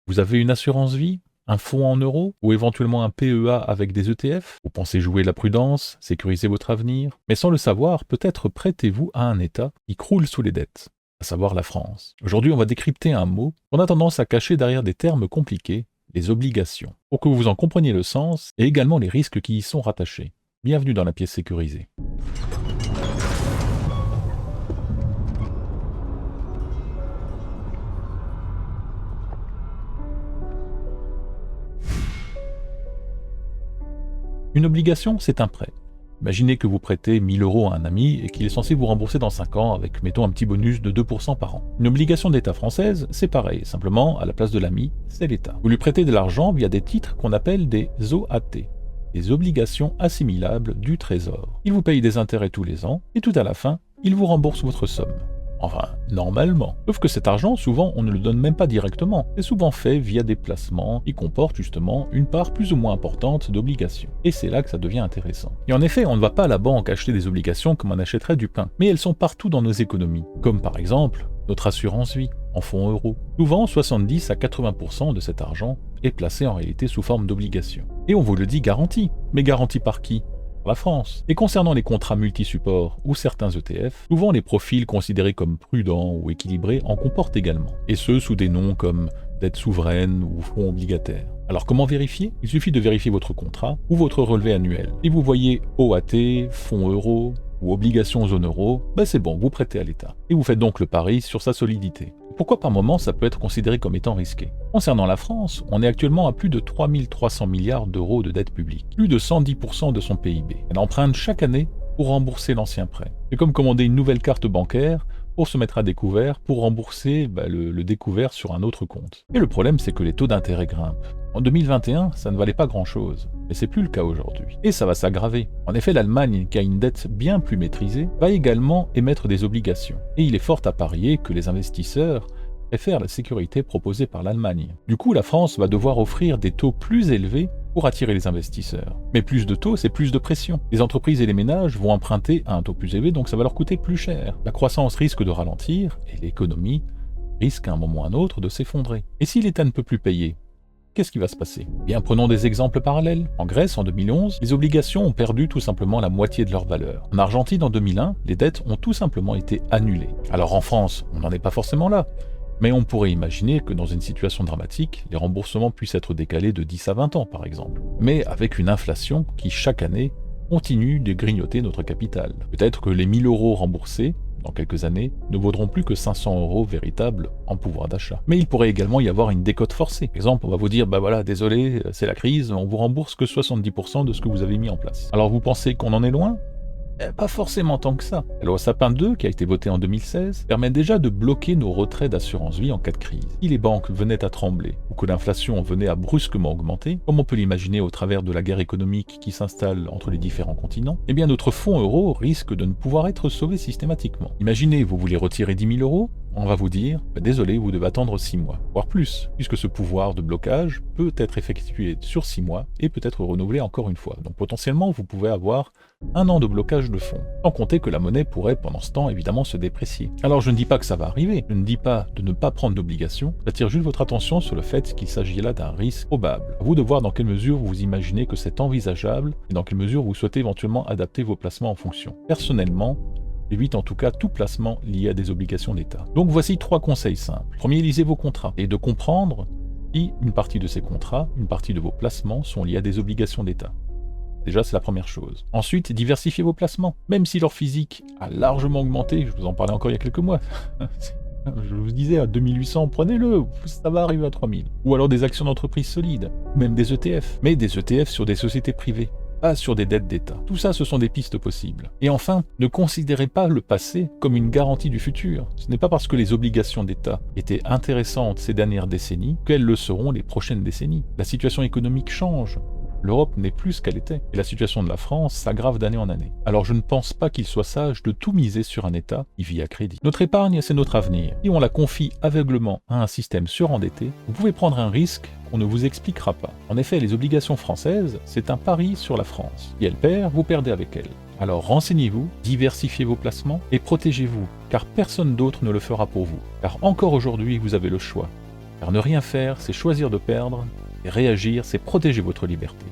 Vous avez une assurance vie? Un fonds en euros? Ou éventuellement un PEA avec des ETF? Vous pensez jouer la prudence, sécuriser votre avenir? Mais sans le savoir, peut-être prêtez-vous à un État qui croule sous les dettes, à savoir la France. Aujourd'hui, on va décrypter un mot qu'on a tendance à cacher derrière des termes compliqués, les obligations, pour que vous en compreniez le sens et également les risques qui y sont rattachés. Bienvenue dans la pièce sécurisée. Une obligation, c'est un prêt. Imaginez que vous prêtez 1000 euros à un ami et qu'il est censé vous rembourser dans 5 ans avec, mettons, un petit bonus de 2% par an. Une obligation d'État française, c'est pareil, simplement, à la place de l'ami, c'est l'État. Vous lui prêtez de l'argent via des titres qu'on appelle des OAT, des obligations assimilables du Trésor. Il vous paye des intérêts tous les ans et tout à la fin, il vous rembourse votre somme. Enfin, normalement. Sauf que cet argent, souvent, on ne le donne même pas directement. C'est souvent fait via des placements qui comportent justement une part plus ou moins importante d'obligations. Et c'est là que ça devient intéressant. Et en effet, on ne va pas à la banque acheter des obligations comme on achèterait du pain. Mais elles sont partout dans nos économies. Comme par exemple, notre assurance vie, en fonds euros. Souvent, 70 à 80% de cet argent est placé en réalité sous forme d'obligations. Et on vous le dit garanti. Mais garanti par qui ? La France. Et concernant les contrats multisupports ou certains ETF, souvent les profils considérés comme prudents ou équilibrés en comportent également, et ce sous des noms comme dette souveraine ou fonds obligataires. Alors comment vérifier? Il suffit de vérifier votre contrat ou votre relevé annuel. Si vous voyez OAT, fonds euros ou obligations zone euro, c'est bon, vous prêtez à l'État. Et vous faites donc le pari sur sa solidité. Pourquoi par moment ça peut être considéré comme étant risqué? Concernant la France, on est actuellement à plus de 3300 milliards d'euros de dette publique, plus de 110% de son PIB. Elle emprunte chaque année pour rembourser l'ancien prêt. C'est comme commander une nouvelle carte bancaire pour se mettre à découvert, pour rembourser le découvert sur un autre compte. Et le problème, c'est que les taux d'intérêt grimpent. En 2021, ça ne valait pas grand-chose, mais c'est plus le cas aujourd'hui. Et ça va s'aggraver. En effet, l'Allemagne, qui a une dette bien plus maîtrisée, va également émettre des obligations. Et il est fort à parier que les investisseurs préfèrent la sécurité proposée par l'Allemagne. Du coup, la France va devoir offrir des taux plus élevés pour attirer les investisseurs. Mais plus de taux, c'est plus de pression. Les entreprises et les ménages vont emprunter à un taux plus élevé, donc ça va leur coûter plus cher. La croissance risque de ralentir, et l'économie risque à un moment ou à un autre de s'effondrer. Et si l'État ne peut plus payer, qu'est-ce qui va se passer? Bien, prenons des exemples parallèles. En Grèce, en 2011, les obligations ont perdu tout simplement la moitié de leur valeur. En Argentine, en 2001, les dettes ont tout simplement été annulées. Alors en France, on n'en est pas forcément là. Mais on pourrait imaginer que dans une situation dramatique, les remboursements puissent être décalés de 10 à 20 ans, par exemple. Mais avec une inflation qui, chaque année, continue de grignoter notre capital. Peut-être que les 1000 euros remboursés, dans quelques années, ne vaudront plus que 500 euros véritables en pouvoir d'achat. Mais il pourrait également y avoir une décote forcée. Par exemple, on va vous dire, désolé, c'est la crise, on vous rembourse que 70% de ce que vous avez mis en place. Alors vous pensez qu'on en est loin ? Pas forcément tant que ça. La loi Sapin 2, qui a été votée en 2016, permet déjà de bloquer nos retraits d'assurance vie en cas de crise. Si les banques venaient à trembler, ou que l'inflation venait à brusquement augmenter, comme on peut l'imaginer au travers de la guerre économique qui s'installe entre les différents continents, eh bien notre fonds euro risque de ne pouvoir être sauvé systématiquement. Imaginez, vous voulez retirer 10 000 euros, on va vous dire, désolé, vous devez attendre 6 mois, voire plus, puisque ce pouvoir de blocage peut être effectué sur 6 mois et peut être renouvelé encore une fois. Donc potentiellement, vous pouvez avoir 1 an de blocage de fonds, sans compter que la monnaie pourrait pendant ce temps évidemment se déprécier. Alors je ne dis pas que ça va arriver, je ne dis pas de ne pas prendre d'obligation, j'attire juste votre attention sur le fait qu'il s'agit là d'un risque probable. À vous de voir dans quelle mesure vous imaginez que c'est envisageable et dans quelle mesure vous souhaitez éventuellement adapter vos placements en fonction. Personnellement, j'évite en tout cas tout placement lié à des obligations d'État. Donc voici 3 conseils simples. Premier, lisez vos contrats et de comprendre si une partie de ces contrats, une partie de vos placements sont liés à des obligations d'État. Déjà, c'est la première chose. Ensuite, diversifiez vos placements. Même si leur physique a largement augmenté, je vous en parlais encore il y a quelques mois, je vous disais à 2800, prenez-le, ça va arriver à 3000. Ou alors des actions d'entreprise solides, même des ETF. Mais des ETF sur des sociétés privées, pas sur des dettes d'État. Tout ça, ce sont des pistes possibles. Et enfin, ne considérez pas le passé comme une garantie du futur. Ce n'est pas parce que les obligations d'État étaient intéressantes ces dernières décennies qu'elles le seront les prochaines décennies. La situation économique change. L'Europe n'est plus ce qu'elle était, et la situation de la France s'aggrave d'année en année. Alors je ne pense pas qu'il soit sage de tout miser sur un État qui vit à crédit. Notre épargne, c'est notre avenir. Si on la confie aveuglement à un système surendetté, vous pouvez prendre un risque qu'on ne vous expliquera pas. En effet, les obligations françaises, c'est un pari sur la France. Si elle perd, vous perdez avec elle. Alors renseignez-vous, diversifiez vos placements et protégez-vous, car personne d'autre ne le fera pour vous. Car encore aujourd'hui, vous avez le choix. Car ne rien faire, c'est choisir de perdre, et réagir, c'est protéger votre liberté.